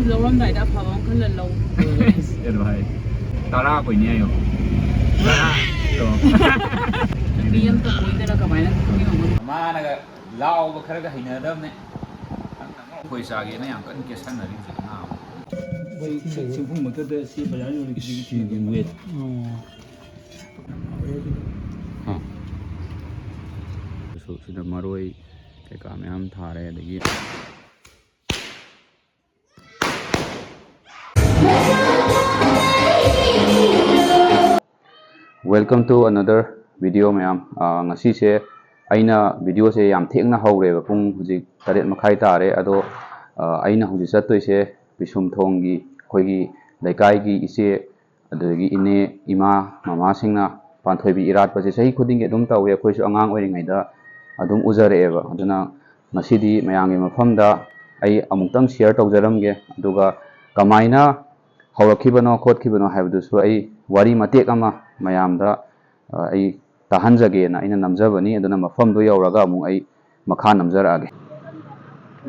ꯂꯧꯔꯝꯗꯥꯏꯗ ꯑꯐꯕ ꯑꯃ ꯈꯜꯂ ꯂꯧ ꯑꯗꯨ ꯍꯥꯏ ꯇꯔꯥ ꯀꯣꯏꯅꯦ ꯌꯣ ꯅꯨꯄꯤ ꯑꯝꯇ ꯀꯣꯏꯗꯅ ꯀꯃꯥꯏꯅ ꯃꯥꯅꯒ ꯂꯥꯎꯕ ꯈꯔꯒ ꯍꯩꯅꯗꯕꯅꯦ ꯑꯩꯈꯣꯏ ꯆꯥꯒꯦꯅ ꯌꯥꯝ ꯀꯟꯅ ꯀꯦꯁꯟꯅꯔꯤ ꯆꯦꯡꯐꯨꯃꯛꯇꯗ ꯁꯤ ꯕꯖꯥꯔ ꯌꯣꯜꯂꯤꯁꯤꯒꯤ ꯋꯦꯠ ꯁꯤꯗ ꯃꯔꯣꯏ ꯀꯩꯀꯥ ꯃꯌꯥꯝ ꯊꯥꯔꯦ ꯑꯗꯒꯤ ꯋꯦꯜꯀꯝ ꯇꯨ ꯑꯅꯗꯔ ꯚꯤꯗꯤꯑꯣ ꯃꯌꯥꯝ ꯉꯁꯤꯁꯦ ꯑꯩꯅ ꯚꯤꯗꯤꯑꯣꯁꯦ ꯌꯥꯝ ꯊꯦꯡꯅ ꯍꯧꯔꯦꯕ ꯄꯨꯡ ꯍꯧꯖꯤꯛ 8:30 ꯇꯥꯔꯦ ꯑꯗꯣ ꯑꯩꯅ ꯍꯧꯖꯤꯛ ꯆꯠꯇꯣꯏꯁꯦ ꯄꯤꯁꯨꯝꯊꯣꯡꯒꯤ ꯑꯩꯈꯣꯏꯒꯤ ꯂꯩꯀꯥꯏꯒꯤ ꯏꯆꯦ ꯑꯗꯒꯤ ꯏꯅꯦ ꯏꯃꯥ ꯃꯃꯥꯁꯤꯡꯅ ꯄꯥꯟꯊꯣꯏꯕꯤ ꯏꯔꯥꯠꯄꯁꯦ ꯆꯍꯤ ꯈꯨꯗꯤꯡꯒꯤ ꯑꯗꯨꯝ ꯇꯧꯋꯦ ꯑꯩꯈꯣꯏꯁꯨ ꯑꯉꯥꯡ ꯑꯣꯏꯔꯤꯉꯩꯗ ꯑꯗꯨꯝ ꯎꯖꯔꯛꯑꯦꯕ ꯑꯗꯨꯅ ꯉꯁꯤꯗꯤ ꯃꯌꯥꯝꯒꯤ ꯃꯐꯝꯗ ꯑꯩ ꯑꯃꯨꯛꯇꯪ ꯁꯤꯌꯔ ꯇꯧꯖꯔꯝꯒꯦ ꯑꯗꯨꯒ ꯀꯃꯥꯏꯅ ꯍꯧꯔꯛꯈꯤꯕꯅꯣ ꯈꯣꯠꯈꯤꯕꯅꯣ ꯍꯥꯏꯕꯗꯨꯁꯨ ꯑꯩ ꯋꯥꯔꯤ ꯃꯇꯦꯛ ꯑꯃ ꯃꯌꯥꯝꯗ ꯑꯩ ꯇꯥꯍꯟꯖꯒꯦꯅ ꯑꯩꯅ ꯅꯝꯖꯕꯅꯤ ꯑꯗꯨꯅ ꯃꯐꯝꯗꯣ ꯌꯧꯔꯒ ꯑꯃꯨꯛ ꯑꯩ ꯃꯈꯥ ꯅꯝꯖꯔꯛꯑꯒꯦ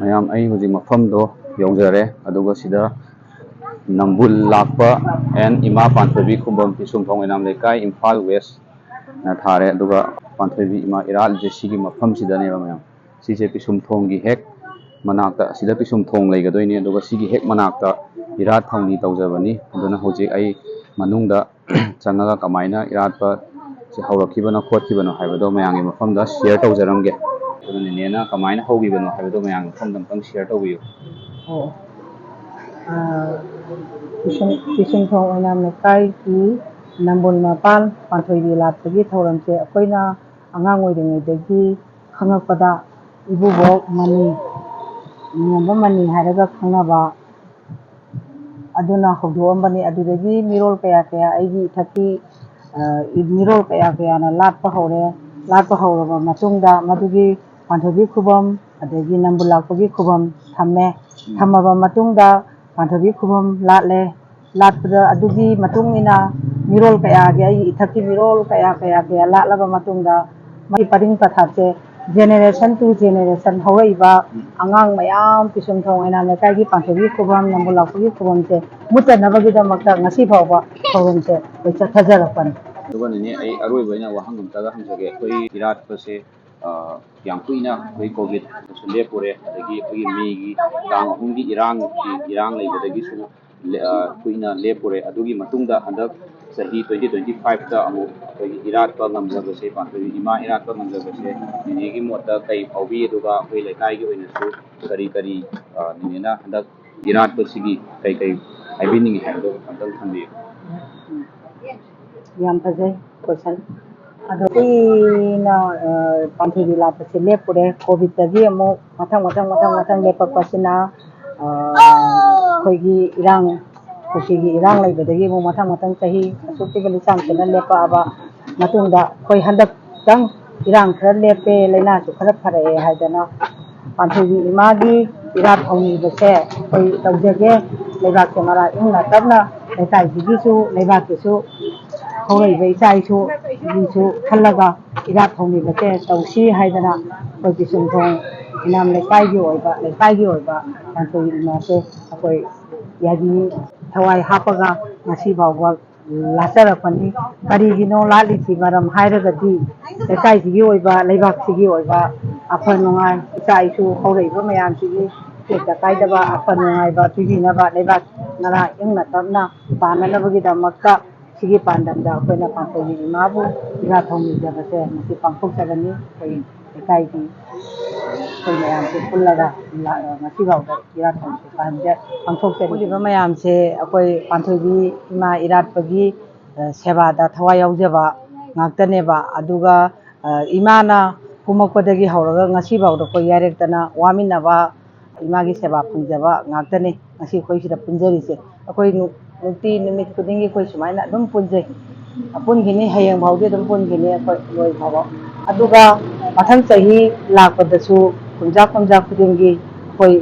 ꯃꯌꯥꯝ ꯑꯩ ꯍꯧꯖꯤꯛ ꯃꯐꯝꯗꯣ ꯌꯧꯖꯔꯦ ꯑꯗꯨꯒ ꯁꯤꯗ ꯅꯝꯕꯨꯜ ꯂꯥꯛꯄ ꯑꯦꯟ ꯏꯃꯥ ꯄꯥꯟꯊꯣꯏꯕꯤ ꯈꯨꯕꯝ ꯄꯤꯁꯨꯝꯊꯣꯡ ꯑꯣꯏꯅꯥꯝ ꯂꯩꯀꯥꯏ ꯏꯝꯐꯥꯜ ꯋꯦꯁ ꯅ ꯊꯥꯔꯦ ꯑꯗꯨꯒ ꯄꯥꯟꯊꯣꯏꯕꯤ ꯏꯃꯥ ꯏꯔꯥꯠꯂꯤꯁꯦ ꯁꯤꯒꯤ ꯃꯐꯝꯁꯤꯗꯅꯦꯕ ꯃꯌꯥꯝ ꯁꯤꯁꯦ ꯄꯤꯁꯨꯝꯊꯣꯡꯒꯤ ꯍꯦꯛ ꯃꯅꯥꯛꯇ ꯑꯁꯤꯗ ꯄꯤꯁꯨꯝꯊꯣꯡ ꯂꯩꯒꯗꯣꯏꯅꯤ ꯑꯗꯨꯒ ꯁꯤꯒꯤ ꯍꯦꯛ ꯃꯅꯥꯛꯇ ꯏꯔꯥꯠ ꯊꯧꯅꯤ ꯇꯧꯖꯕꯅꯤ ꯑꯗꯨꯅ ꯍꯧꯖꯤꯛ ꯑꯩ ꯃꯅꯨꯡꯗ ꯆꯪꯉꯒ ꯀꯃꯥꯏꯅ ꯏꯔꯥꯠꯄ ꯍꯧꯔꯛꯈꯤꯕꯅꯣ ꯈꯣꯠꯈꯤꯕꯅꯣ ꯍꯥꯏꯕꯗꯣ ꯃꯌꯥꯝꯒꯤ ꯃꯐꯝꯗ ꯁꯤꯌꯔ ꯇꯧꯖꯔꯝꯒꯦ ꯑꯗꯨꯅ ꯅꯦꯅꯦꯅ ꯀꯃꯥꯏꯅ ꯍꯧꯈꯤꯕꯅꯣ ꯍꯥꯏꯕꯗꯣ ꯃꯌꯥꯝꯒꯤ ꯃꯐꯝꯗ ꯑꯝꯇꯪ ꯁꯤꯌꯔ ꯇꯧꯕꯤꯌꯨ ꯄꯤꯁꯨꯝꯊꯣꯡ ꯑꯣꯏꯅꯥꯝ ꯂꯩꯀꯥꯏꯒꯤ ꯅꯝꯕꯨꯜ ꯃꯄꯥꯟ ꯄꯥꯟꯊꯣꯏꯕꯤ ꯂꯥꯠꯄꯒꯤ ꯊꯧꯔꯝꯁꯦ ꯑꯩꯈꯣꯏꯅ ꯑꯉꯥꯡ ꯑꯣꯏꯔꯤꯉꯩꯗꯒꯤ ꯈꯪꯉꯛꯄꯗ ꯏꯕꯨꯕꯣꯛ ꯃꯅꯤ ꯅꯤꯉꯣꯝꯕ ꯃꯅꯤ ꯍꯥꯏꯔꯒ ꯈꯪꯅꯕ ꯑꯗꯨꯅ ꯍꯧꯗꯣꯛꯑꯝꯕꯅꯤ ꯑꯗꯨꯗꯒꯤ ꯃꯤꯔꯣꯜ ꯀꯌꯥ ꯑꯩꯒꯤ ꯏꯊꯛꯀꯤ ꯃꯤꯔꯣꯜ ꯀꯌꯥꯅ ꯂꯥꯠꯄ ꯍꯧꯔꯦ ꯂꯥꯠꯄ ꯍꯧꯔꯕ ꯃꯇꯨꯡꯗ ꯃꯗꯨꯒꯤ ꯄꯥꯟꯊꯣꯏꯕꯤ ꯈꯨꯕꯝ ꯑꯗꯒꯤ ꯅꯝꯕꯨꯜ ꯂꯥꯛꯄꯒꯤ ꯈꯨꯕꯝ ꯊꯝꯃꯦ ꯊꯝꯃꯕ ꯃꯇꯨꯡꯗ ꯄꯥꯟꯊꯣꯏꯕꯤ ꯈꯨꯕꯝ ꯂꯥꯠꯂꯦ ꯂꯥꯠꯄꯗ ꯑꯗꯨꯒꯤ ꯃꯇꯨꯡ ꯏꯟꯅ ꯃꯤꯔꯣꯜ ꯀꯌꯥꯒꯤ ꯑꯩꯒꯤ ꯏꯊꯛꯀꯤ ꯃꯤꯔꯣꯜ kaya ꯂꯥꯠꯂꯕ ꯃꯇꯨꯡꯗ ꯃꯥꯒꯤ ꯄꯔꯤꯡ ꯄꯊꯥꯞꯁꯦ ꯖꯦꯅꯦꯔꯦꯁꯟ ꯇꯨ ꯖꯦꯅꯦꯔꯦꯁꯟ ꯍꯧꯔꯛꯏꯕ ꯑꯉꯥꯡ ꯃꯌꯥꯝ ꯄꯤꯁꯨꯝꯊꯣꯡ ꯑꯣꯏꯅꯥꯝ ꯂꯩꯀꯥꯏꯒꯤ ꯄꯥꯟꯊꯣꯏꯕꯤ ꯈꯨꯕꯝ ꯅꯝꯕꯨꯜ ꯂꯥꯛꯄꯒꯤ ꯈꯨꯕꯝꯁꯦ ꯃꯨꯠꯇꯅꯕꯒꯤꯗꯃꯛꯇ ꯉꯁꯤ ꯐꯥꯎꯕ ꯊꯧꯔꯝꯁꯦ ꯑꯩꯈꯣꯏ ꯆꯠꯊꯖꯔꯛꯄꯅꯤ ꯑꯗꯨꯒ ꯅꯦꯅꯦ ꯑꯩ ꯑꯔꯣꯏꯕ ꯑꯣꯏꯅ ꯋꯥꯍꯪ ꯑꯝꯇꯒ ꯍꯪꯖꯒꯦ ꯑꯩꯈꯣꯏ ꯏꯔꯥꯠꯄꯁꯦ ꯌꯥꯝ ꯀꯨꯏꯅ ꯑꯩꯈꯣꯏ ꯀꯣꯚꯤꯗꯁꯨ ꯂꯦꯞꯄꯨꯔꯦ ꯑꯗꯒꯤ ꯑꯩꯈꯣꯏꯒꯤ ꯃꯦꯒꯤ ꯇꯥꯡ 3ꯒꯤ ꯏꯔꯥꯡ ꯂꯩꯕꯗꯒꯤꯁꯨ ꯀꯨꯏꯅ ꯂꯦꯞꯄꯨꯔꯦ ꯑꯗꯨꯒꯤ ꯃꯇꯨꯡꯗ ꯍꯟꯗꯛ ꯆꯍꯤ 2025ꯗ ꯑꯃꯨꯛ ꯑꯩꯈꯣꯏꯒꯤ ꯏꯔꯥꯠꯄ ꯉꯝꯖꯕꯁꯦ ꯄꯥꯟꯊꯣꯏꯕꯤ ꯏꯃꯥ ꯏꯔꯥꯠꯄ ꯉꯝꯖꯕꯁꯦ ꯅꯦꯅꯦꯒꯤ ꯃꯣꯠꯇ ꯀꯩ ꯐꯥꯎꯕꯤ ꯑꯗꯨꯒ ꯑꯩꯈꯣꯏ ꯂꯩꯀꯥꯏꯒꯤ ꯑꯣꯏꯅꯁꯨ ꯀꯔꯤ ꯅꯦꯅꯦꯅ ꯍꯟꯗꯛ ꯏꯔꯥꯠꯄꯁꯤꯒꯤ ꯀꯩ ꯍꯥꯏꯕꯤꯅꯤꯡꯉꯤ ꯍꯥꯏꯕꯗꯣ ꯑꯝꯇꯪ ꯊꯝꯕꯤꯌꯨ ꯌꯥꯝ ꯐꯖꯩ ꯀꯣꯏꯁꯟ ꯑꯗꯣ ꯀꯨꯏꯅ ꯄꯥꯟꯊꯣꯏꯕꯤ ꯂꯥꯠꯄꯁꯦ ꯂꯦꯞꯄꯨꯔꯦ ꯀꯣꯚꯤꯗꯇꯒꯤ ꯑꯃꯨꯛ ꯃꯊꯪ ꯂꯦꯞꯄꯛꯄꯁꯤꯅ ꯑꯩꯈꯣꯏꯒꯤ ꯏꯔꯥꯡ ꯀꯨꯀꯤꯒꯤ ꯏꯔꯥꯡ ꯂꯩꯕꯗꯒꯤ ꯑꯃꯨꯛ ꯃꯊꯪ ꯆꯍꯤ ꯑꯁꯨꯛꯀꯤꯕ ꯂꯤꯁꯥꯡꯁꯤꯅ ꯂꯦꯞꯄꯛꯑꯕ ꯃꯇꯨꯡꯗ ꯑꯩꯈꯣই ꯍꯟꯗꯛꯇꯪ ꯏꯔꯥꯡ ꯈꯔ ꯂꯦꯞꯄꯦ ꯂꯩꯅꯥꯁꯨ ꯈꯔ ꯐꯔꯛꯑꯦ ꯍꯥꯏꯗꯅ ꯄꯥꯟꯊꯣꯏꯕꯤ ꯏꯃꯥꯒꯤ ꯏꯔꯥꯠ ꯊꯧꯅꯤꯕꯁꯦ ꯑꯩꯈꯣꯏ ꯇꯧꯖꯒꯦ ꯂꯩꯕꯥꯛꯁꯦ ꯃꯔꯥ ꯏꯪꯅ ꯇꯞꯅ ꯂꯩꯀꯥꯏꯁꯤꯒꯤꯁꯨ ꯂꯩꯕꯥꯛꯀꯤꯁꯨ ꯍꯧꯔꯛꯏꯕ ꯏꯆꯥ ꯏꯁꯨꯒꯤꯁꯨ ꯈꯜꯂꯒ ꯏꯔꯥꯠ ꯊꯧꯅꯤꯕꯁꯦ ꯇꯧꯁꯤ ꯍꯥꯏꯗꯅ ꯑꯩꯈꯣꯏ ꯄꯤꯁꯨꯝꯊꯣꯡ ꯑꯣꯏꯅꯥꯝ ꯂꯩꯀꯥꯏꯒꯤ ꯑꯣꯏꯕ ꯄꯥꯟꯊꯣꯏꯕꯤ ꯏꯃꯥꯁꯦ ꯑꯩꯈꯣই ꯌꯥꯒꯤ ꯊꯋꯥꯏ ꯍꯥꯞꯄꯒ ꯉꯁꯤ ꯐꯥꯎꯕ ꯂꯥꯠꯆꯔꯛꯄꯅꯤ ꯀꯔꯤꯒꯤꯅꯣ ꯂꯥꯠꯂꯤꯁꯤ ꯃꯔꯝ ꯍꯥꯏꯔꯒꯗꯤ ꯂꯩꯀꯥꯏꯁꯤꯒꯤ ꯑꯣꯏꯕ ꯂꯩꯕꯥꯛꯁꯤꯒꯤ ꯑꯣꯏꯕ ꯑꯐ ꯅꯨꯡꯉꯥꯏ ꯏꯆꯥ ꯏꯁꯨ ꯍꯧꯔꯛꯏꯕ ꯃꯌꯥꯝꯁꯤꯒꯤ ꯇꯦꯛꯇ ꯀꯥꯏꯗꯕ ꯑꯐ ꯅꯨꯡꯉꯥꯏꯕ ꯄꯤꯕꯤꯅꯕ ꯂꯩꯕꯥꯛ ꯃꯔꯥ ꯏꯪꯅ ꯇꯞꯅ ꯄꯥꯟꯅꯅꯕꯒꯤꯗꯃꯛꯇ ꯁꯤꯒꯤ ꯄꯥꯟꯗꯝꯗ ꯑꯩꯈꯣꯏꯅ ꯄꯥꯟꯊꯣꯏꯕꯤ ꯏꯃꯥꯕꯨ ꯏꯔꯥꯠ ꯊꯧꯅꯤꯖꯕꯁꯦ ꯉꯁꯤ ꯄꯥꯡꯊꯣꯛꯆꯕꯅꯤ ꯑꯩꯈꯣꯏ ꯂꯩꯀꯥꯏꯒꯤ ꯑꯩꯈꯣꯏ ꯃꯌꯥꯝꯁꯦ ꯄꯨꯜꯂꯒ ꯉꯁꯤ ꯐꯥꯎꯕ ꯏꯔꯥꯠ ꯊꯧꯅꯤꯁꯦ ꯄꯥꯡꯊꯣꯛꯆꯔꯤꯕ ꯃꯌꯥꯝꯁꯦ ꯑꯩꯈꯣꯏ ꯄꯥꯟꯊꯣꯏꯕꯤ ꯏꯃꯥ ꯏꯔꯥꯠꯄꯒꯤ ꯁꯦꯕꯥꯗ ꯊꯋꯥꯏ ꯌꯥꯎꯖꯕ ꯉꯥꯛꯇꯅꯦꯕ ꯑꯗꯨꯒ ꯏꯃꯥꯅ ꯀꯨꯝꯃꯛꯄꯗꯒꯤ ꯍꯧꯔꯒ ꯉꯁꯤ ꯐꯥꯎꯗ ꯑꯩꯈꯣꯏ ꯌꯥꯏꯔꯦꯛꯇꯅ ꯋꯥꯃꯤꯟꯅꯕ ꯏꯃꯥꯒꯤ ꯁꯦꯕꯥ ꯐꯪꯖꯕ ꯉꯥꯛꯇꯅꯤ ꯉꯁꯤ ꯑꯩꯈꯣꯏ ꯁꯤꯗ ꯄꯨꯟꯖꯔꯤꯁꯦ ꯑꯩꯈꯣꯏ ꯅꯨꯃꯤꯠ ꯈꯨꯗꯤꯡꯒꯤ ꯑꯩꯈꯣꯏ ꯁꯨꯃꯥꯏꯅ ꯑꯗꯨꯝ ꯄꯨꯟꯖꯩ ꯄꯨꯟꯈꯤꯅꯤ ꯍꯌꯦꯡ ꯐꯥꯎꯗꯤ ꯑꯗꯨꯝ ꯄꯨꯟꯈꯤꯅꯤ ꯑꯩꯈꯣꯏ ꯂꯣꯏ ꯐꯥꯎꯕ ꯑꯗꯨꯒ ꯃꯊꯪ ꯆꯍꯤ ꯂꯥꯛꯄꯗꯁꯨ ꯀꯨꯝꯖꯥ ꯈꯨꯗꯤꯡꯒꯤ ꯑꯩꯈꯣই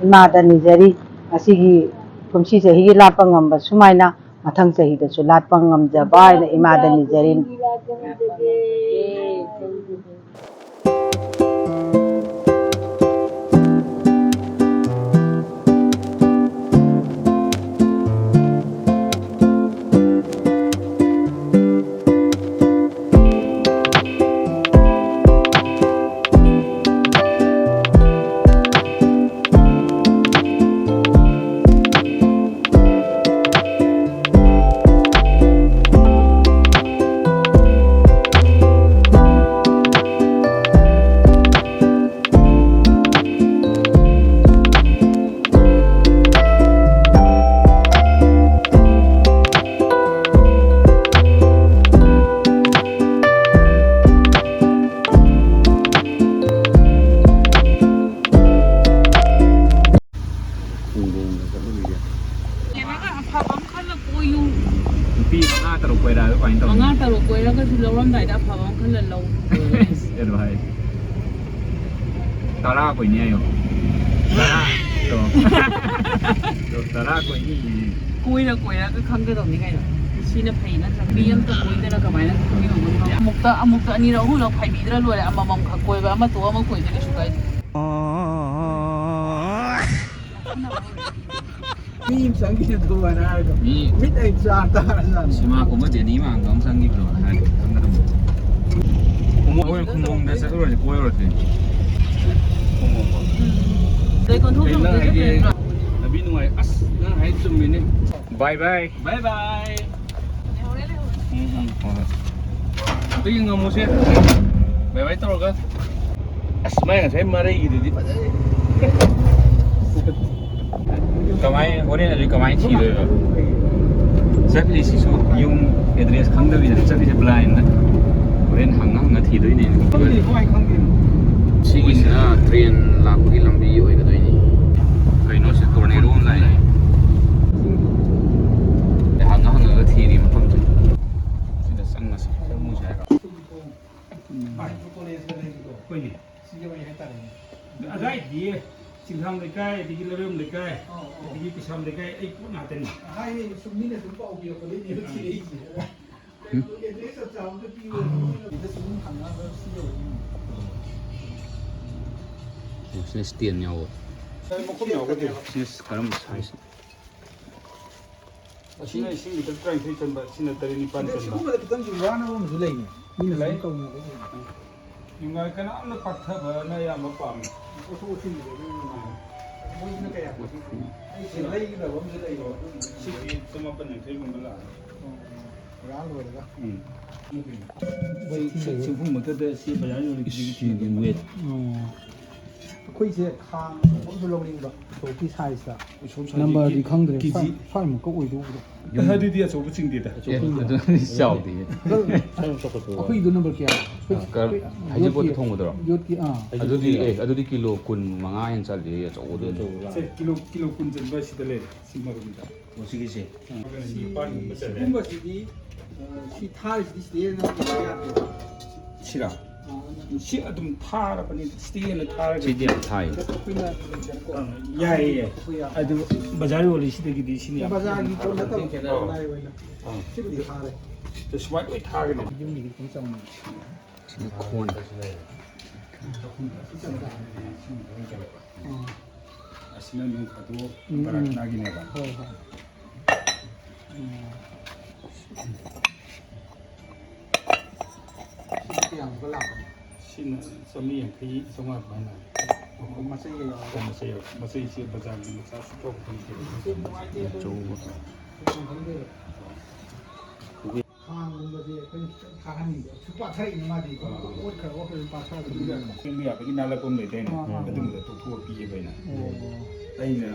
ꯏꯃꯥꯗ ꯅꯤꯖꯔꯤ ꯉꯁꯤꯒꯤ ꯀꯨꯝꯁꯤ ꯆꯍꯤꯒꯤ ꯂꯥꯠꯄ ꯉꯝꯕ ꯁꯨꯃꯥꯏꯅ ꯃꯊꯪ ꯆꯍꯤꯗꯁꯨ ꯂꯥꯠꯄ ꯉꯝꯖꯕ ꯍꯥꯏꯅ ꯏꯃꯥꯗ ꯅꯤꯖꯔꯤ video. Kailangan afabang kala koyo. Pi mga tarok ko ira ko pain to. Mga taro ko ira kasi lawram dai da afabang kala law. Ero hai. Tara ko ni ayo. Tara. To. Tara ko ni. Koira ka khanggadawni kaino. Sina phaina bi am ta koidana kamaina khami ngam. Amukta anira hulak phaibidra lore amamam khakoiba ama to ama koidani sukai. Mi sang ki tu mana ko. Ni Mi dai sa ta san. sima ko ma de ni ma ngam sang gi bro. Ha. Sangada mo. Kumong da sa ro ko ro te. Kumong ko. Dai kon thuk Kailan thuk ay de. nabi nuai as na hai chum mini. Bye bye. Bye bye. Ito yung nga mo siya. Bye-bye taro ka. Asmay nga sa'yo maray gito di pa. Kamay, orin na rin kamay chido yun. Sabi si Su, yung address kang daw yun, sabi siya blind na. Orin hanggang nga chido yun eh. Hindi ko ay kang gino. Sige na, train lakbagi lambi yun ito yun eh. Kaya no, si tornado online eh. Hanggang nga chido yung pang sila sang na siya. Sang mo siya ka. Koy. Agay di. Singham lekay, digi lerum lekay. Digi pisam lekay, ay po natin. Ay, sumni na tumpa ubi ko din yung chili. Sila stiyan niya ako. Sis, karam size. Sina ising ito trying to ikan ba sina tari ni pan ba. Siguro kita juga na mo zulay niya. Minalay? Ikaw mo ko. Yung nga ka na ang napagtaba na yan mapam. Ususin mo. Mo na kaya. Ay zulay kita mo zulay ko. Sige, tumapan yung tayo mong bala. Wala lo ka. Bay, singpung magkada siya ba yan yung nagsigit yung wet. ꯑꯩꯈꯣꯏꯁꯦ ꯈꯥꯡ ꯑꯃꯁꯨ ꯂꯧꯅꯤꯡꯕ ꯁꯣꯞꯀꯤ ꯁꯥꯏꯖꯇ ꯅꯝꯕꯔꯗꯤ ꯈꯪꯗ꯭ꯔꯦ ꯁ꯭ꯋꯥꯏꯃꯨꯛꯀ ꯑꯣꯏꯗꯧꯕꯗꯣ ꯑꯗꯨꯗꯤ ꯑꯆꯧꯕꯁꯤꯡꯗꯤꯗ ꯑꯗꯨꯅꯤ ꯆꯥꯎꯗꯦ. ꯑꯩꯈꯣꯏꯒꯤꯗꯣ number ꯀꯌꯥ ꯍꯩꯖꯤꯡꯄꯣꯠꯇ ꯊꯣꯡꯕꯗꯨꯔꯣ? ꯌꯣꯠꯀꯤ ꯑꯗꯨꯗꯤ ꯀꯤꯂꯣ 15 ꯍꯦꯟꯅ ꯆꯜꯂꯤ ꯑꯆꯧꯕꯗꯨ. ꯀꯤꯂꯣ ꯀꯨꯟ ꯆꯟꯕ ꯁꯤꯗ ꯂꯩꯔꯦ ꯁꯤ ꯃꯔꯨꯝꯗ ꯃꯁꯤꯒꯤꯁꯦ ꯁꯤ ꯄꯥꯟꯒꯨꯝꯕ ꯆꯜꯂꯦ ꯁꯤꯒꯨꯝꯕꯁꯤꯗꯤ ꯁꯤ ꯊꯥꯔꯤꯁꯤꯗꯤ ꯁꯤꯗꯩ ꯍꯦꯟꯅ ꯌꯥꯗꯦꯕ 시라 시 ꯑꯗꯨꯝ ꯊꯥꯔꯕꯅꯤ 스티에는ꯊꯥꯔꯒ ꯁꯤꯗꯤ ꯌꯥꯝ ꯊꯥꯏ. ꯑꯩꯈꯣꯏꯅ 야예 아주 바자리 올리시대기도 시니 ꯕꯖꯥꯔꯒꯤ ꯄꯣꯠ ꯅꯠꯇꯕ ꯂꯥꯏ ꯑꯣꯏꯅ ꯁꯤꯕꯨꯗꯤ ꯊꯥꯔꯦ 저 스마트 왜 타거든 ꯌꯨꯝꯒꯤꯗꯤ ꯈꯤꯇꯪ ꯆꯥꯎꯅ ꯁꯤꯗꯤ ꯈꯣꯟ. 아시는 분 가도 바람 나긴 해봐 ꯍꯣꯏ ꯍꯣꯏ ꯁꯤꯗꯤ ꯀꯌꯥꯃꯨꯛꯀ ꯂꯥꯛꯀꯅꯤ 시는 썸이 거의 성화 많아 ꯃꯆꯩꯒ ꯌꯥꯎꯔꯒ 마세이시 바자리 사 수도 ꯈꯥꯡꯒꯨꯝꯕꯁꯦ ꯑꯩꯈꯣꯏꯅ ꯈꯤꯇꯪ ꯊꯥꯍꯟꯅꯤꯡꯕ ꯁꯨ ꯄꯥꯊꯔꯛꯏꯅ ꯃꯥꯗꯤ ꯑꯣꯠꯈ꯭ꯔꯒ ꯑꯩꯈꯣꯏ ꯄꯥꯊꯔꯛꯑꯒ ꯀꯦꯝꯕ ꯌꯥꯕꯒꯤ ꯅꯥꯜꯂꯛꯄ ꯂꯩꯗꯥꯏꯅꯦ ꯑꯗꯨꯝꯕꯗ ꯇꯣꯛꯊꯣꯛꯑ ꯄꯤꯌꯦꯕ ꯑꯩꯅ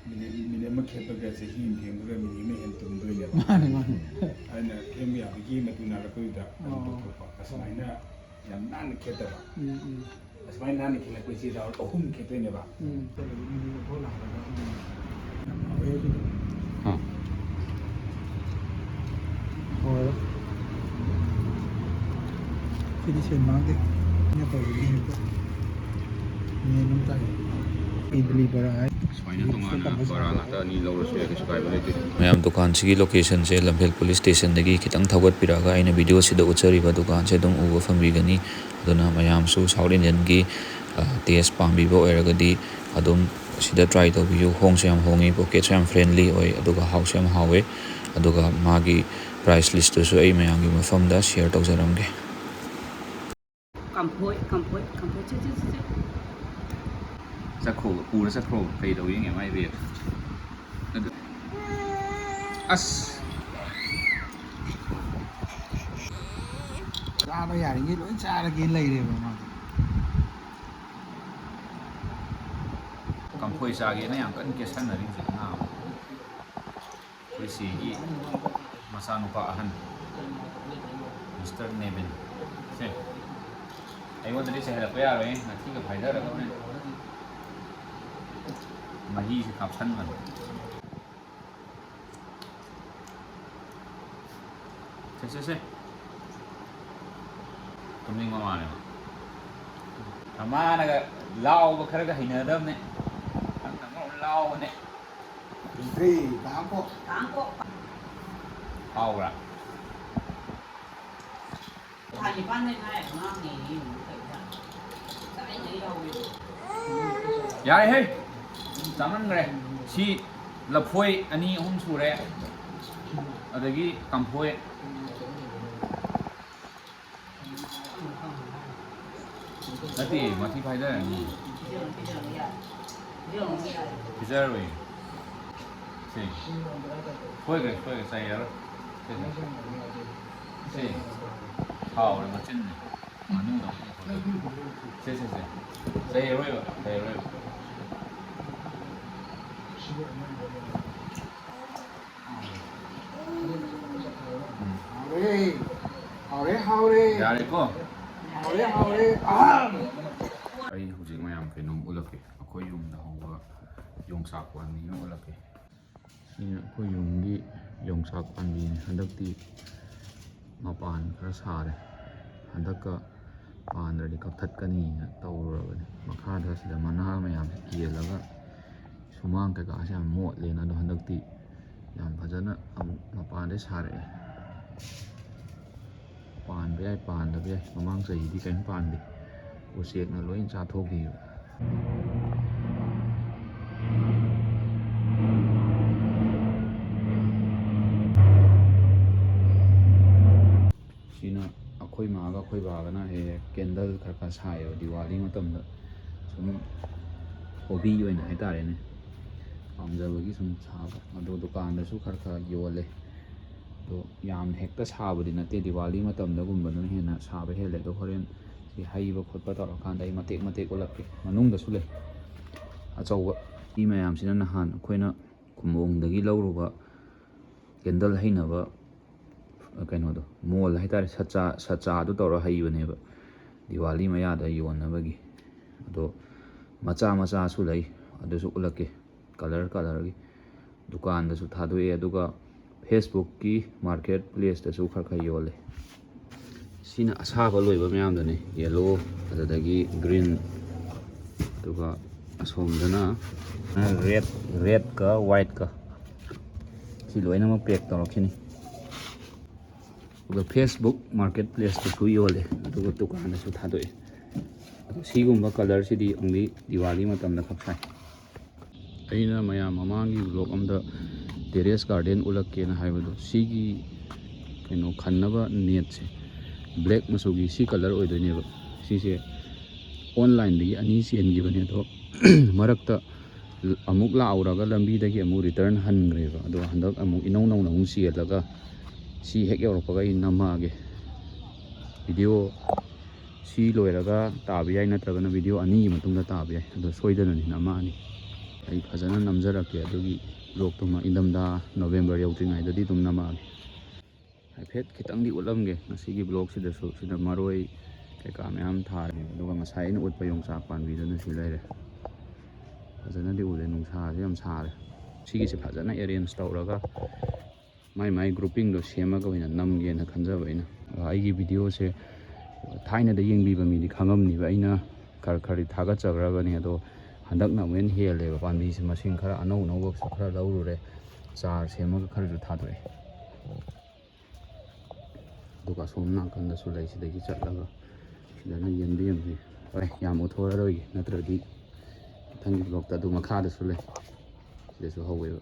ꯃꯤꯅꯤꯠ ꯑꯃ ꯈꯦꯠꯄꯒ ꯆꯍꯤ ꯑꯃ ꯊꯦꯡꯕꯒ ꯃꯤꯅꯤꯠ ꯑꯃ ꯍꯦꯟꯅ ꯇꯨꯝꯗꯣꯏꯅꯦꯕ ꯃꯥꯅꯦ ꯃꯥꯅꯦ ꯑꯩꯅ ꯀꯦꯝꯕ ꯌꯥꯕꯒꯤ ꯃꯇꯨ ꯅꯥꯜꯂꯛꯄꯗꯨꯗ ꯑꯗꯨꯝ ꯇꯣꯛꯊꯣꯛꯄ ꯑꯁꯨꯃꯥꯏꯅ ꯌꯥꯝ ꯅꯥꯟꯅ ꯈꯦꯠꯇꯕ ꯑꯁꯨꯃꯥꯏꯅ ꯅꯥꯟꯅ ꯈꯦꯠꯂꯛꯄꯁꯤ ꯔꯥꯎꯟ 3 ꯈꯦꯠꯇꯣꯏꯅꯦꯕ हाँ. और फिर से मांगे ने पर भी ये नमता इडली बड़ा है ꯃꯌꯥꯝ ꯗꯨꯀꯥꯟꯁꯤꯒꯤ ꯂꯣꯀꯦꯁꯟꯁꯦ ꯂꯝꯐꯦꯜ ꯄꯨꯂꯤꯁ ꯁ꯭ꯇꯦꯁꯟꯗꯒꯤ ꯈꯤꯇꯪ ꯊꯧꯒꯠꯄꯤꯔꯛꯑꯒ ꯑꯩꯅ ꯚꯤꯗꯤꯑꯣꯁꯤꯗ ꯎꯠꯆꯔꯤꯕ ꯗꯨꯀꯥꯟꯁꯦ ꯑꯗꯨꯝ ꯎꯕ ꯐꯪꯕꯤꯒꯅꯤ. ꯑꯗꯨꯅ ꯃꯌꯥꯝꯁꯨ ꯁꯥꯎꯠ ꯏꯟꯗꯤꯌꯟꯒꯤ ꯇꯦꯁ ꯄꯥꯝꯕꯤꯕ ꯑꯣꯏꯔꯒꯗꯤ ꯑꯗꯨꯝ ꯁꯤꯗ ꯇ꯭ꯔꯥꯏ ꯇꯧꯕꯤꯌꯨ. ꯍꯣꯡꯁꯨ ꯌꯥꯝ ꯍꯣꯡꯉꯤ, ꯄꯣꯀꯦꯠꯁꯨ ꯌꯥꯝ ꯐ꯭ꯔꯦꯟꯂꯤ ꯑꯣꯏ, ꯑꯗꯨꯒ ꯍꯥꯎꯁꯨ ꯌꯥꯝ ꯍꯥꯎꯋꯦ. ꯑꯗꯨꯒ ꯃꯥꯒꯤ ꯄ꯭ꯔꯥꯏꯁ ꯂꯤꯁꯇꯨꯁꯨ ꯑꯩ ꯃꯌꯥꯝꯒꯤ ꯃꯐꯝꯗ ꯁꯤꯌꯔ ꯇꯧꯖꯔꯝꯒꯦ. Kamphoi che. Sakro, pura sakro, kay daw yung MI rate. As चाबा यारेंगे लोग चार के ले रहे हो kamphoi sagi na yang kan kesan na rin siya na. Kaya sige, masano pa ahan. Mr. Nevin. Sige. Ayaw na rin sa harap kaya rin, nakikipaydar ako rin. Mahi si kapsan man. 세. ꯇꯨꯝꯅꯤꯡꯕ ꯃꯥꯜꯂꯦ. ꯃꯥꯅꯒ ꯂꯥꯎꯕ ꯈꯔꯒ ꯍꯩꯅꯗꯕꯅꯦ. ꯂꯥꯎꯕꯅꯦ. Three, bangko. ꯍꯥꯎꯕ꯭ꯔꯥ? ꯌꯥꯔꯦꯍꯦ ꯆꯥꯃꯟꯈ꯭ꯔꯦ. ꯁꯤ ꯂꯐꯣꯏ 2-3 ꯁꯨꯔꯦ. ꯑꯗꯒꯤ ꯀꯝꯐꯣꯏ. ꯅꯠꯇꯦ ꯃꯊꯤ ꯐꯥꯏꯗꯔꯅꯤ. ꯄꯤꯖꯔꯣꯏ. ꯁꯤ ꯁꯣꯏꯈ꯭ꯔꯦ ꯆꯩꯔꯔꯣꯏ. ꯁꯤ ꯍꯥꯎꯔꯦ ꯃꯆꯤꯟꯅꯤ. ꯃꯅꯨꯡꯗ ꯁꯦ ꯆꯩꯔꯔꯣꯏꯕ. Haure. ꯌꯥꯔꯦꯀꯣ? Haure. ꯑꯩ ꯍꯧꯖꯤꯛ ꯃꯌꯥꯝ ꯀꯩꯅꯣꯝ ꯎꯠꯂꯛꯀꯦ. ꯑꯩꯈꯣꯏ ꯌꯨꯝꯗ ꯍꯧꯕ ꯌꯣꯡꯆꯥꯛ ꯄꯥꯝꯕꯤ ꯑꯃ ꯎꯠꯂꯛꯀꯦ. ꯁꯤꯅ ꯑꯩꯈꯣꯏ ꯌꯨꯝꯒꯤ ꯌꯣꯡꯆꯥꯛ ꯄꯥꯝꯕꯤꯅꯤ. ꯍꯟꯗꯛꯇꯤ ꯃꯄꯥꯟ ꯈꯔ ꯁꯥꯔꯦ. ꯍꯟꯗꯛꯀ ꯄꯥꯟꯗ꯭ꯔꯗꯤ ꯀꯛꯊꯠꯀꯅꯤꯅ ꯇꯧꯔꯨꯔꯕꯅꯤ. ꯃꯈꯥꯗ ꯁꯤꯗ ꯃꯅꯥ ꯃꯌꯥꯝꯁꯦ ꯀꯦꯜꯂꯒ ꯁꯨꯃꯥꯡ ꯀꯩꯀꯥꯁꯦ ꯌꯥꯝ ꯃꯣꯠꯂꯦꯅ. ꯑꯗꯣ ꯍꯟꯗꯛꯇꯤ ꯌꯥꯝ ꯐꯖꯅ ꯑꯃꯨꯛ ꯃꯄꯥꯟꯗꯩ ꯁꯥꯔꯛꯑꯦ. ꯄꯥꯟꯕ ꯌꯥꯏ ꯄꯥꯟꯗꯕ ꯌꯥꯏ. ꯃꯃꯥꯡ ꯆꯍꯤꯗꯤ ꯀꯔꯤꯝ ꯄꯥꯟꯗꯦ. ꯎꯆꯦꯛꯅ ꯂꯣꯏ ꯆꯥꯊꯣꯛꯈꯤꯕ. ꯁꯤꯅ ꯑꯩꯈꯣꯏ ꯃꯥꯒ ꯑꯩꯈꯣꯏ ꯕꯥꯒꯅ ꯍꯦꯛ ꯀꯦꯟꯗꯜ ꯈꯔ ꯁꯥꯏꯌꯦꯕ ꯗꯤꯋꯥꯂꯤ ꯃꯇꯝꯗ. ꯁꯨꯝ ꯍꯣꯕꯤ ꯑꯣꯏꯅ ꯍꯥꯏꯇꯥꯔꯦꯅꯦ. ꯄꯥꯝꯖꯕꯒꯤ ꯁꯨꯝ ꯁꯥꯕ. ꯑꯗꯣ ꯗꯨꯀꯥꯟꯗꯁꯨ ꯈꯔ ꯌꯣꯜꯂꯦ. ꯑꯗꯣ ꯌꯥꯝ ꯍꯦꯛꯇ ꯁꯥꯕꯗꯤ ꯅꯠꯇꯦ. ꯗꯤꯋꯥꯂꯤ ꯃꯇꯝꯗꯒꯨꯝꯕꯗꯅ ꯍꯦꯟꯅ ꯁꯥꯕ ꯍꯦꯜꯂꯦ. ꯑꯗꯣ ꯍꯣꯔꯦꯟ ꯁꯤ ꯍꯩꯕ ꯈꯣꯠꯄ ꯇꯧꯔꯀꯥꯟꯗ ꯑꯩ ꯃꯇꯦꯛ ꯎꯠꯂꯛꯀꯦ. ꯃꯅꯨꯡꯗꯁꯨ ꯂꯩ ꯑꯆꯧꯕ. ꯃꯤ ꯃꯌꯥꯝꯁꯤꯅ ꯅꯍꯥꯟ ꯑꯩꯈꯣꯏꯅ ꯈꯨꯝꯕꯣꯡꯗꯒꯤ ꯂꯧꯔꯨꯕ ꯀꯦꯟꯗꯜ ꯍꯩꯅꯕ ꯀꯩꯅꯣꯗꯣ ꯃꯣꯜ ꯍꯥꯏꯇꯥꯔꯦ. ꯁꯆꯥꯗꯣ ꯇꯧꯔ ꯍꯩꯕꯅꯦꯕ ꯗꯤꯋꯥꯂꯤ ꯃꯌꯥꯗ ꯌꯣꯟꯅꯕꯒꯤ. ꯑꯗꯣ ꯃꯆꯥꯁꯨ ꯂꯩ. ꯑꯗꯨꯁꯨ ꯎꯠꯂꯛꯀꯦ ꯀꯂꯔꯒꯤ. ꯗꯨꯀꯥꯟꯗꯁꯨ ꯊꯥꯗꯣꯛꯑꯦ. ꯑꯗꯨꯒ ꯐꯦꯁꯕꯨꯛꯀꯤ ꯃꯥꯔꯀꯦꯠ ꯄ꯭ꯂꯦꯁꯇꯁꯨ ꯈꯔ ꯌꯣꯜꯂꯦ. ꯁꯤꯅ ꯑꯁꯥꯕ ꯂꯣꯏꯕ ꯃꯌꯥꯝꯗꯅꯦ. ꯌꯦꯜꯂꯣ, ꯑꯗꯨꯗꯒꯤ ꯒ꯭ꯔꯤꯟ, ꯑꯗꯨꯒ ꯑꯁꯣꯝꯗꯅ ꯔꯦꯗꯀ ꯋꯥꯏꯠꯀ. ꯁꯤ ꯂꯣꯏꯅꯃꯛ ꯄꯦꯛ ꯇꯧꯔꯛꯈꯤꯅꯤ. ꯑꯗꯨꯒ ꯐꯦꯁꯕꯨꯛ ꯃꯥꯔꯀꯦꯠ ꯄ꯭ꯂꯦꯁꯇꯁꯨ ꯌꯣꯜꯂꯦ. ꯑꯗꯨꯒ ꯗꯨꯀꯥꯟꯗꯁꯨ ꯊꯥꯗꯣꯛꯑꯦ. ꯑꯗꯣ ꯁꯤꯒꯨꯝꯕ ꯀꯂꯔꯁꯤꯗꯤ ꯑꯣꯡꯂꯤ ꯗꯤꯋꯥꯂꯤ ꯃꯇꯝꯗ ꯈꯛ ꯁꯥꯏ. ꯑꯩꯅ ꯃꯌꯥꯝ ꯃꯃꯥꯡꯒꯤ ꯕ꯭ꯂꯣꯛ ꯑꯝꯗ ꯇꯦꯔꯦꯁ ꯒꯥꯔꯗꯦꯟ ꯎꯠꯂꯛꯀꯦꯅ ꯍꯥꯏꯕꯗꯣ, ꯁꯤꯒꯤ ꯀꯩꯅꯣ ꯈꯟꯅꯕ ꯅꯦꯠꯁꯦ ꯕ꯭ꯂꯦꯛ ꯃꯆꯨꯒꯤ ꯁꯤ ꯀꯂꯔ ꯑꯣꯏꯗꯣꯏꯅꯦꯕ. ꯁꯤꯁꯦ ꯑꯣꯟꯂꯥꯏꯟꯗꯒꯤ 2 ꯆꯦꯟꯈꯤꯕꯅꯦ. ꯑꯗꯣ ꯃꯔꯛꯇ ꯑꯃꯨꯛ ꯂꯥꯛꯎꯔꯒ ꯂꯝꯕꯤꯗꯒꯤ ꯑꯃꯨꯛ ꯔꯤꯇꯔꯟ ꯍꯟꯈ꯭ꯔꯦꯕ. ꯑꯗꯣ ꯍꯟꯗꯛ ꯑꯃꯨꯛ ꯏꯅꯧ ꯅꯧꯅ ꯑꯃꯨꯛ ꯆꯦꯜꯂꯒ ꯁꯤ ꯍꯦꯛ ꯌꯧꯔꯛꯄꯒ ꯑꯩ ꯅꯝꯃꯛꯑꯒꯦ. ꯚꯤꯗꯤꯑꯣ ꯁꯤ ꯂꯣꯏꯔꯒ ꯇꯥꯕ ꯌꯥꯏ, ꯅꯠꯇ꯭ꯔꯒꯅ ꯚꯤꯗꯤꯑꯣ 2ꯒꯤ ꯃꯇꯨꯡꯗ ꯇꯥꯕ ꯌꯥꯏ. ꯑꯗꯣ ꯁꯣꯏꯗꯅꯅꯤ ꯅꯝꯃꯛꯑꯅꯤ. ꯑꯩ ꯐꯖꯅ ꯅꯝꯖꯔꯛꯀꯦ. ꯑꯗꯨꯒꯤ ꯕ꯭ꯂꯣꯛꯇꯨꯃ ꯏꯪꯊꯝꯊꯥ ꯅꯣꯕꯦꯝꯕꯔ ꯌꯧꯗ꯭ꯔꯤꯉꯩꯗꯗꯤ ꯑꯗꯨꯝ ꯅꯝꯃꯛꯑꯒꯦ. ꯍꯥꯏꯐꯦꯠ ꯈꯤꯇꯪꯗꯤ ꯎꯠꯂꯝꯒꯦ ꯉꯁꯤꯒꯤ ꯕ꯭ꯂꯣꯛꯁꯤꯗꯁꯨ. ꯁꯤꯗ ꯃꯔꯣꯏ ꯀꯩꯀꯥ ꯃꯌꯥम ꯊꯥꯔꯦ. ꯑꯗꯨꯒ ꯉꯁꯥꯏ ꯑꯩꯅ ꯎꯠꯄ ꯌꯣꯡꯆꯥꯛ ꯄꯥꯝꯕꯤꯗꯨꯅ ꯁꯤ ꯂꯩꯔꯦ. ꯐꯖꯅꯗꯤ ꯎꯔꯦ. ꯅꯨꯡꯁꯥꯁꯦ ꯌꯥꯝ ꯁꯥꯔꯦ. ꯁꯤꯒꯤꯁꯦ ꯐꯖꯅ ꯑꯦꯔꯦꯟꯖ ꯇꯧꯔꯒ ꯃꯥꯏ ꯒ꯭ꯔꯨꯞꯄꯤꯡꯗꯣ ꯁꯦꯝꯃꯒ ꯑꯣꯏꯅ ꯅꯝꯒꯦꯅ ꯈꯟꯖꯕ ꯑꯩꯅ. ꯑꯩꯒꯤ ꯚꯤꯗꯤꯑꯣꯁꯦ ꯊꯥꯏꯅꯗ ꯌꯦꯡꯕꯤꯕ ꯃꯤꯗꯤ ꯈꯪꯉꯝꯅꯤꯕ. ꯑꯩꯅ ꯈꯔꯗꯤ ꯊꯥꯒꯠꯆꯈ꯭ꯔꯕꯅꯤ. ꯑꯗꯣ ꯍꯟꯗꯛꯅ ꯑꯃꯨꯛ ꯍꯦꯟꯅ ꯍꯦꯜꯂꯦꯕ. ꯄꯥꯝꯕꯤꯁꯦ ꯃꯁꯤꯡ ꯈꯔ ꯑꯅꯧꯕꯁꯨ ꯈꯔ ꯂꯧꯔꯨꯔꯦ. ꯆꯥꯔ ꯁꯦꯝꯃꯒ ꯈꯔꯁꯨ ꯊꯥꯗꯣꯛꯑꯦ. ꯑꯗꯨꯒ ꯑꯁꯣꯝ ꯅꯥꯀꯟꯗꯁꯨ ꯂꯩ. ꯁꯤꯗꯒꯤ ꯆꯠꯂꯒ ꯁꯤꯗꯅ ꯌꯦꯟꯗꯦꯝꯁꯦ. ꯍꯣꯏ ꯌꯥꯝ ꯎꯠꯊꯣꯛꯑꯔꯣꯏꯒꯦ, ꯅꯠꯇ꯭ꯔꯗꯤ ꯃꯊꯪꯒꯤ ꯕ꯭ꯂꯣꯛꯇ. ꯑꯗꯨ ꯃꯈꯥꯗꯁꯨ ꯂꯩ. ꯁꯤꯗꯁꯨ ꯍꯧꯋꯦꯕ.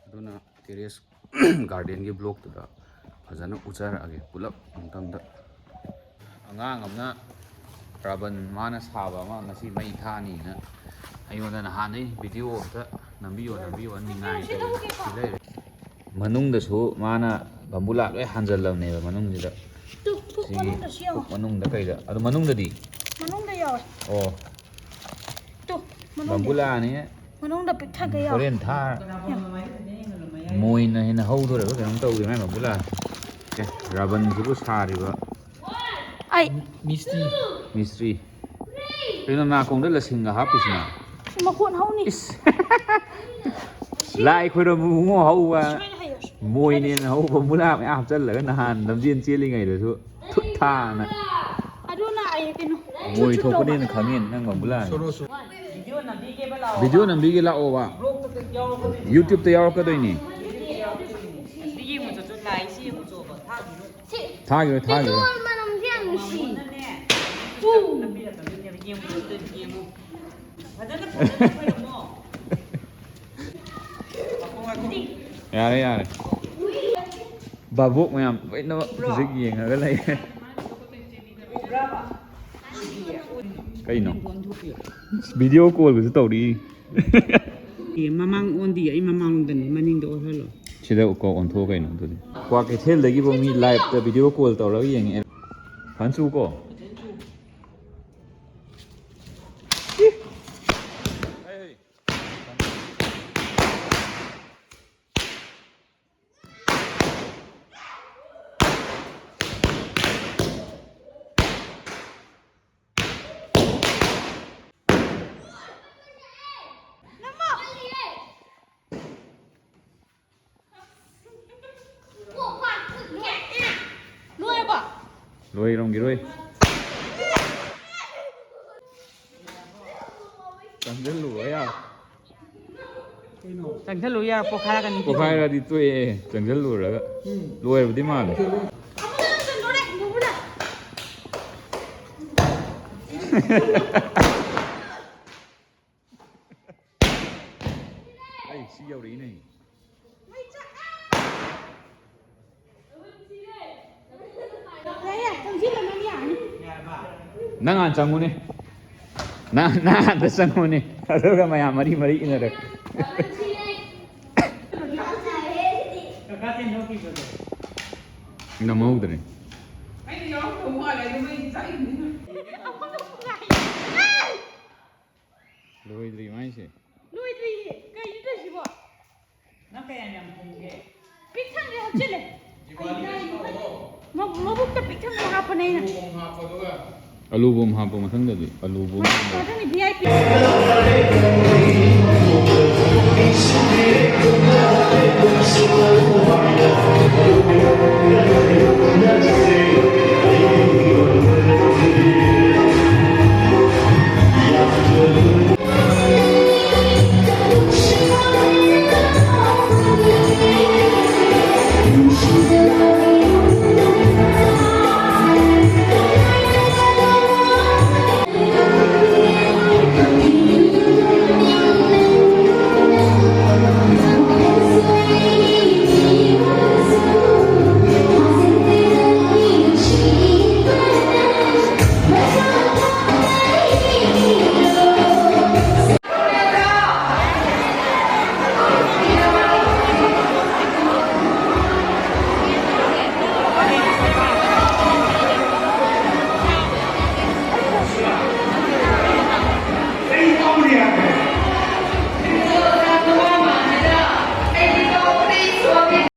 ꯑꯗꯨꯅ ꯇꯦꯔꯦꯁ ꯒꯥꯔꯗꯦꯟꯒꯤ ꯕ꯭ꯂꯣꯛꯇꯨꯗ ꯐꯖꯅ ꯎꯠꯆꯔꯛꯑꯒꯦ ꯄꯨꯂꯞ ꯑꯃꯨꯛꯇꯪꯗ. ꯑꯉꯥꯡ ꯑꯃꯅ ꯔꯥꯕꯟ ꯃꯥꯅ ꯁꯥꯕ ꯑꯃ ꯉꯁꯤ ꯃꯩ ꯊꯥꯅꯤꯅ ꯑꯩꯉꯣꯟꯗ ꯅꯍꯥꯟꯗꯩ ꯚꯤꯗꯤꯑꯣ ꯑꯝꯇ ꯅꯝꯕꯤꯌꯣ ꯅꯤꯡꯉꯥꯏ ꯇꯧꯋꯦ. ꯁꯤ ꯂꯩꯔꯦ. ꯃꯅꯨꯡꯗꯁꯨ ꯃꯥꯅ ꯕꯝꯕꯨꯂꯥ ꯂꯣꯏ ꯍꯥꯟꯖꯜꯂꯕꯅꯦꯕ ꯃꯅꯨꯡꯁꯤꯗ. ꯁꯤꯒꯤ ꯄꯨꯛ ꯃꯅꯨꯡꯗ ꯀꯩꯗ. ꯑꯗꯣ ꯃꯅꯨꯡꯗꯗꯤ ꯌꯥꯎꯋꯦ. ꯑꯣ ꯕꯝꯕꯨꯂꯥꯅꯤ. ꯃꯅꯨꯡꯗ ꯄꯤꯛ ꯊꯟꯒꯩ ꯌꯥꯎꯋꯦ. ꯍꯣꯔꯦꯟ ꯊꯥꯔ ꯃꯣꯏꯅ ꯍꯦꯟꯅ ꯍꯧꯗꯣꯔꯦꯕ ꯀꯩꯅꯣꯝ ꯇꯧꯋꯤ ꯃꯥꯏ ꯕꯝꯕꯨꯂꯥ. ꯔꯥꯕꯟꯁꯤꯕꯨ ꯁꯥꯔꯤꯕ ꯃꯤꯁꯇ꯭ꯔꯤ. ꯀꯩꯅꯣ ꯅꯥꯀꯣꯡꯗ ꯂꯁꯤꯡꯒ ꯍꯥꯞꯄꯤꯁꯤꯅ? ꯃꯈꯣꯟ ꯍꯧꯅꯤ. ꯂꯥꯏ ꯈꯣꯏꯔꯝꯕ ꯏꯕꯨꯡꯉꯣ ꯍꯧꯕ. ꯃꯣꯏꯅꯦꯅ ꯍꯧꯕ ꯃꯨꯂꯥ ꯃꯌꯥꯝ ꯍꯥꯞꯆꯤꯜꯂꯒ ꯅꯍꯥꯟ ꯂꯝꯖꯦꯟ ꯆꯦꯜꯂꯤꯉꯩꯗꯁꯨ ꯊꯨꯠ ꯊꯥꯅ ꯑꯗꯨꯅ ꯑꯩ ꯀꯩꯅꯣ ꯃꯣꯏ ꯊꯣꯛꯄꯅꯦꯅ ꯈꯪꯉꯦꯅ ꯅꯪ ꯃꯨꯂꯥ ꯚꯤꯗꯤꯑꯣ ꯅꯝꯕꯤꯒꯦꯕ ꯂꯥꯛꯑꯣ ꯚꯤꯗꯤꯑꯣ ꯅꯝꯕꯤꯒꯦ ꯂꯥꯛꯑꯣꯕ ꯕ꯭ꯂꯣꯛꯇ ꯌꯥꯎꯔꯛꯀꯗꯣꯏꯅꯤ ꯌꯨꯇ꯭ꯌꯨꯕꯇ ꯌꯥꯎꯔꯛꯀꯗꯣꯏꯅꯤ ꯑꯁꯤ ꯌꯦꯡꯉꯨ ꯆꯠꯁꯨ ꯂꯥꯏꯁꯤ ꯌꯦꯡꯉꯨ ꯆꯣꯕ ꯊꯥꯈꯤꯔꯣꯏ ꯊꯥꯈꯤꯔꯣꯏ ꯃꯅꯝꯁꯦ ꯌꯥꯝ ꯅꯨꯡꯁꯤ ꯅꯝꯕꯤꯔꯛꯀꯗꯣꯏꯅꯦꯕ ꯌꯦꯡꯉꯨ ꯆꯠꯇꯣꯏꯅꯤ ꯌꯦꯡꯉꯨ ꯐꯖꯅ ꯑꯣꯏꯔꯝꯃꯣ ꯌꯥꯔꯦ ꯌꯥꯔꯦ ꯕꯥꯕꯣꯛ ꯃꯌꯥꯝ ꯂꯣꯏꯅꯃꯛ ꯍꯧꯖꯤꯛ ꯌꯦꯡꯉꯒ ꯂꯩꯔꯦ ꯀꯩꯅꯣ ꯚꯤꯗꯤꯑꯣ ꯀꯣꯜꯒꯁꯨ ꯇꯧꯔꯤ ꯃꯃꯥꯡ ꯑꯣꯟꯗꯤ ꯑꯩ ꯃꯃꯥꯡꯗꯅꯤ ꯃꯅꯤꯡꯗ ꯑꯣꯜꯍꯜꯂꯣ ꯁꯤꯗ ꯀꯣꯛ ꯑꯣꯟꯊꯣꯛꯑ ꯀꯩꯅꯣ ꯑꯗꯨꯗꯤ ꯀ꯭ꯋꯥ ꯀꯩꯊꯦꯜꯗꯒꯤꯕꯨ ꯃꯤ ꯂꯥꯏꯚꯇ ꯚꯤꯗꯤꯑꯣ ꯀꯣꯜ ꯇꯧꯔꯒ ꯌꯦꯡꯉꯛꯑꯦ ꯐꯟꯁꯨ ꯀꯣ ꯂꯣꯏꯔꯝꯈꯤꯔꯣꯏ ꯆꯪꯁꯤꯜꯂꯨꯕ ꯌꯥ ꯆꯪꯁꯜꯂꯨ ꯌꯥꯔ ꯄꯣꯈꯥꯏꯔꯒꯅꯤ ꯄꯣꯈꯥꯏꯔꯗꯤ ꯇꯣꯛꯑꯦ ꯆꯪꯁꯤꯜꯂꯨꯔꯒ ꯂꯣꯏꯔꯕꯗꯤ ꯃꯥꯜꯂꯦ ꯑꯩ ꯁꯤ ꯌꯧꯔꯛꯏꯅꯦ ꯅꯪ ꯍꯥꯟꯅ ꯆꯪꯉꯨꯅꯦ ꯅꯪ ꯍꯥꯟꯅ ꯆꯪꯉꯨꯅꯦ ꯑꯗꯨꯒ ꯃꯌꯥꯝ ꯃꯔꯤ ꯃꯔꯤ ꯏꯟꯅꯔꯦ ꯅꯝꯍꯧꯗ꯭ꯔꯦ ꯂꯣꯏꯗ꯭ꯔꯤ ꯃꯥꯏꯁꯦ ꯂꯣꯏꯗ꯭ꯔꯤꯌꯦ ꯀꯩꯅꯣ ꯇꯧꯏꯁꯤꯕꯣ ꯅꯪ ꯀꯌꯥꯝ ꯌꯥꯝ ꯊꯣꯡꯒꯦ ꯄꯤꯛ ꯊꯟꯒꯩ ꯍꯥꯞꯆꯤꯜꯂꯦ ꯃꯕꯨꯛꯇ ꯄꯤꯛ ꯊꯟꯒꯩ ꯍꯥꯞꯄꯅꯦ ꯑꯩꯅ ꯑꯂꯨꯕꯣꯝ ꯍꯥꯞꯄ ꯃꯊꯪꯗꯗꯤ ꯑꯂꯨꯕꯣꯝ ꯃꯊꯪꯗꯤ VIP